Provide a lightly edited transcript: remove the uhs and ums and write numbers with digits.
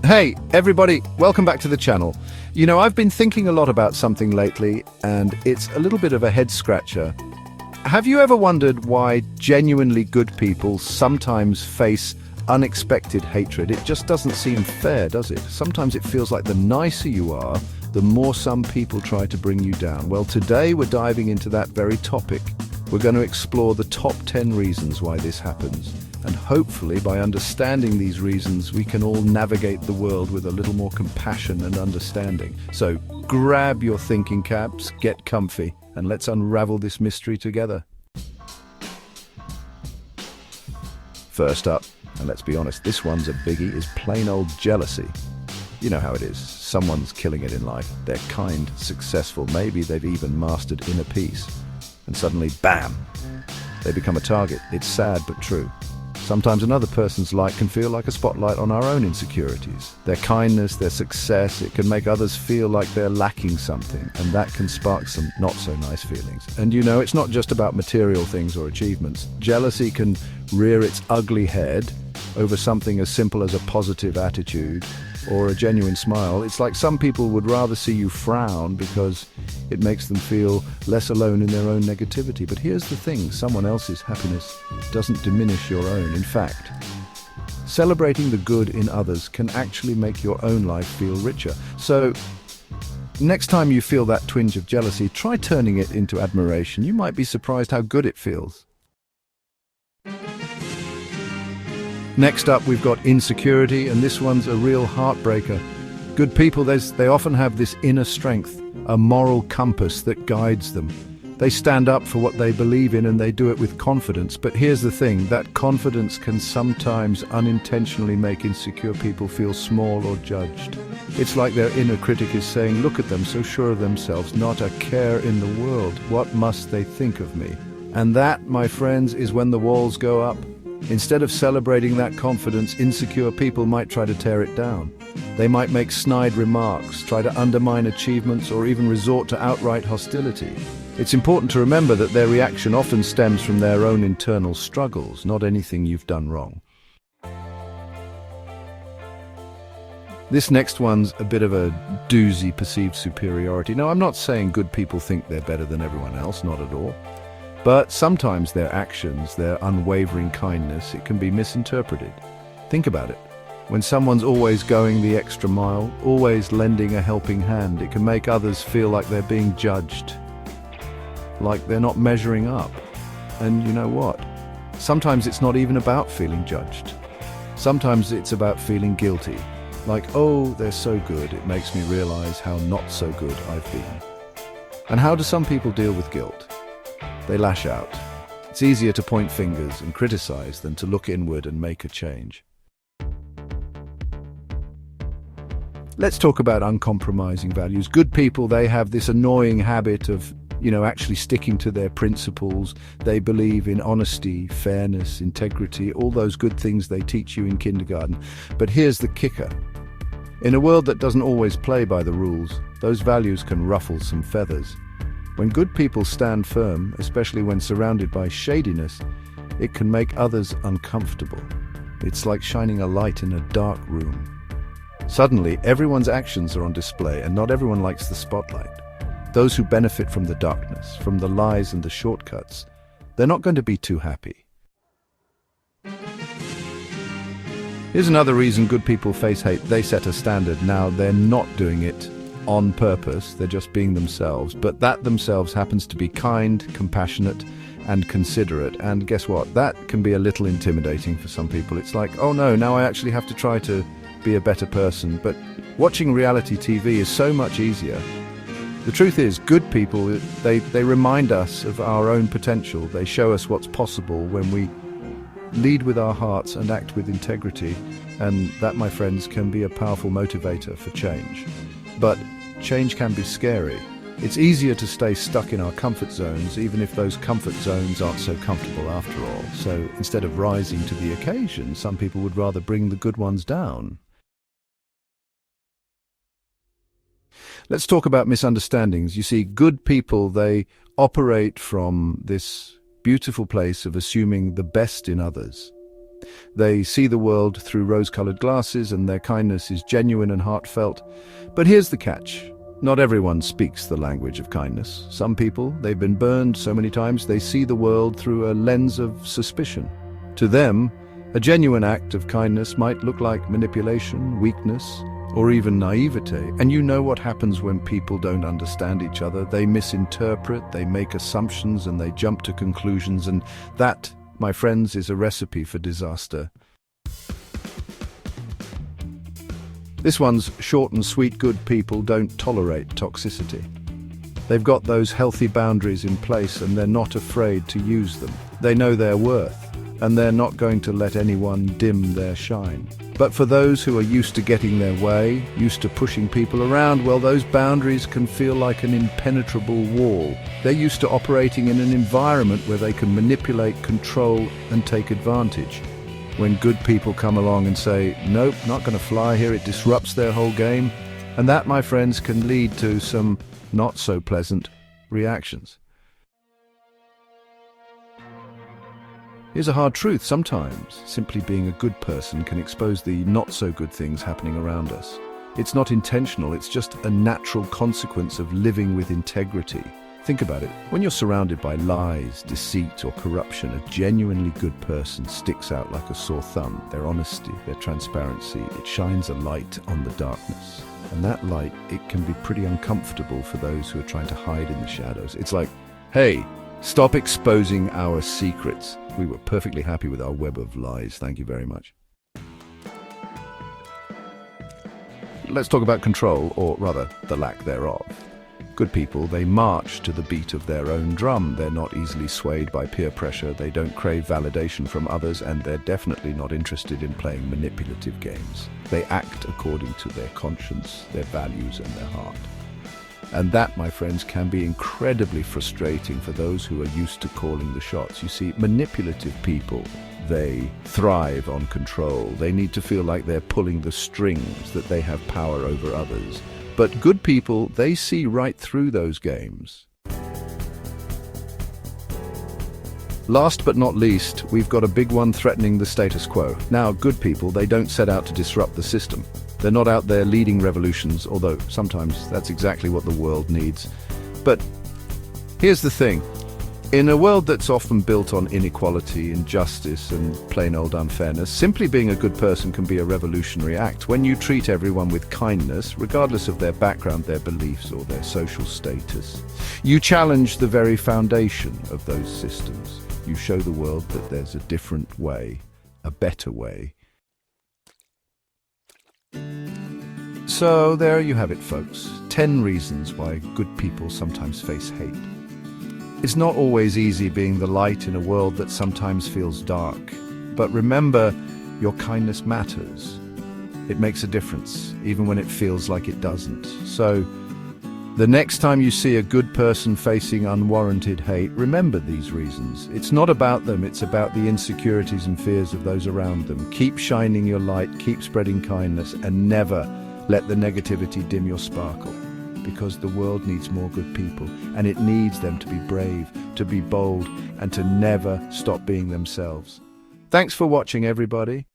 Hey, everybody, welcome back to the channel. I've been thinking a lot about something lately, and it's a little bit of a head-scratcher. Have you ever wondered why genuinely good people sometimes face unexpected hatred? It just doesn't seem fair, does it? Sometimes it feels like the nicer you are, the more some people try to bring you down. Well, today we're diving into that very topic. We're going to explore the top 10 reasons why this happens. And hopefully, by understanding these reasons, we can all navigate the world with a little more compassion and understanding. So grab your thinking caps, get comfy, and let's unravel this mystery together. First up, and let's be honest, this one's a biggie, is plain old jealousy. You know how it is. Someone's killing it in life. They're kind, successful, maybe they've even mastered inner peace. And suddenly, bam, they become a target. It's sad but true. Sometimes another person's light can feel like a spotlight on our own insecurities. Their kindness, their success, it can make others feel like they're lacking something, and that can spark some not so nice feelings. And it's not just about material things or achievements. Jealousy can rear its ugly head over something as simple as a positive attitude or a genuine smile. It's like some people would rather see you frown because it makes them feel less alone in their own negativity. But here's the thing, someone else's happiness doesn't diminish your own. In fact, celebrating the good in others can actually make your own life feel richer. So next time you feel that twinge of jealousy, try turning it into admiration. You might be surprised how good it feels. Next up, we've got insecurity, and this one's a real heartbreaker. Good people, they often have this inner strength, a moral compass that guides them. They stand up for what they believe in and they do it with confidence. But here's the thing, that confidence can sometimes unintentionally make insecure people feel small or judged. It's like their inner critic is saying, look at them, so sure of themselves, not a care in the world. What must they think of me? And that, my friends, is when the walls go up. Instead of celebrating that confidence, insecure people might try to tear it down. They might make snide remarks, try to undermine achievements, or even resort to outright hostility. It's important to remember that their reaction often stems from their own internal struggles, not anything you've done wrong. This next one's a bit of a doozy, perceived superiority. Now, I'm not saying good people think they're better than everyone else, not at all. But sometimes their actions, their unwavering kindness, it can be misinterpreted. Think about it. When someone's always going the extra mile, always lending a helping hand, it can make others feel like they're being judged, like they're not measuring up. And you know what? Sometimes it's not even about feeling judged. Sometimes it's about feeling guilty. Like, oh, they're so good, it makes me realize how not so good I've been. And how do some people deal with guilt? They lash out. It's easier to point fingers and criticize than to look inward and make a change. Let's talk about uncompromising values. Good people, they have this annoying habit of, actually sticking to their principles. They believe in honesty, fairness, integrity, all those good things they teach you in kindergarten. But here's the kicker. In a world that doesn't always play by the rules, those values can ruffle some feathers. When good people stand firm, especially when surrounded by shadiness, it can make others uncomfortable. It's like shining a light in a dark room. Suddenly, everyone's actions are on display, and not everyone likes the spotlight. Those who benefit from the darkness, from the lies and the shortcuts, they're not going to be too happy. Here's another reason good people face hate. They set a standard. Now, they're not doing it on purpose, they're just being themselves, but that themselves happens to be kind, compassionate, and considerate. And guess what? That can be a little intimidating for some people. It's like, oh no, now I actually have to try to be a better person. But watching reality TV is so much easier. The truth is, good people, they remind us of our own potential. They show us what's possible when we lead with our hearts and act with integrity. And that, my friends, can be a powerful motivator for change. But change can be scary. It's easier to stay stuck in our comfort zones, even if those comfort zones aren't so comfortable after all. So instead of rising to the occasion, some people would rather bring the good ones down. Let's talk about misunderstandings. You see, good people, they operate from this beautiful place of assuming the best in others. They see the world through rose-colored glasses, and their kindness is genuine and heartfelt. But here's the catch. Not everyone speaks the language of kindness. Some people, they've been burned so many times, they see the world through a lens of suspicion. To them, a genuine act of kindness might look like manipulation, weakness, or even naivete. And you know what happens when people don't understand each other. They misinterpret, they make assumptions, and they jump to conclusions. And that, my friends, is a recipe for disaster. This one's short and sweet. Good people don't tolerate toxicity. They've got those healthy boundaries in place, and they're not afraid to use them. They know their worth, and they're not going to let anyone dim their shine. But for those who are used to getting their way, used to pushing people around, well, those boundaries can feel like an impenetrable wall. They're used to operating in an environment where they can manipulate, control, and take advantage. When good people come along and say, nope, not going to fly here, it disrupts their whole game. And that, my friends, can lead to some not so pleasant reactions. Here's a hard truth. Sometimes simply being a good person can expose the not so good things happening around us. It's not intentional, it's just a natural consequence of living with integrity. Think about it. When you're surrounded by lies, deceit, or corruption, a genuinely good person sticks out like a sore thumb. Their honesty, their transparency, it shines a light on the darkness. And that light, it can be pretty uncomfortable for those who are trying to hide in the shadows. It's like, hey, stop exposing our secrets. We were perfectly happy with our web of lies. Thank you very much. Let's talk about control, or rather, the lack thereof. Good people, they march to the beat of their own drum. They're not easily swayed by peer pressure, they don't crave validation from others, and they're definitely not interested in playing manipulative games. They act according to their conscience, their values, and their heart. And that, my friends, can be incredibly frustrating for those who are used to calling the shots. You see, manipulative people, they thrive on control. They need to feel like they're pulling the strings, that they have power over others. But good people, they see right through those games. Last but not least, we've got a big one threatening the status quo. Now, good people, they don't set out to disrupt the system. They're not out there leading revolutions, although sometimes that's exactly what the world needs. But here's the thing. In a world that's often built on inequality, injustice, and plain old unfairness, simply being a good person can be a revolutionary act. When you treat everyone with kindness, regardless of their background, their beliefs, or their social status, you challenge the very foundation of those systems. You show the world that there's a different way, a better way. So there you have it, folks. 10 reasons why good people sometimes face hate. It's not always easy being the light in a world that sometimes feels dark. But remember, your kindness matters. It makes a difference, even when it feels like it doesn't. So, the next time you see a good person facing unwarranted hate, remember these reasons. It's not about them, it's about the insecurities and fears of those around them. Keep shining your light, keep spreading kindness, and never let the negativity dim your sparkle. Because the world needs more good people, and it needs them to be brave, to be bold, and to never stop being themselves. Thanks for watching, everybody.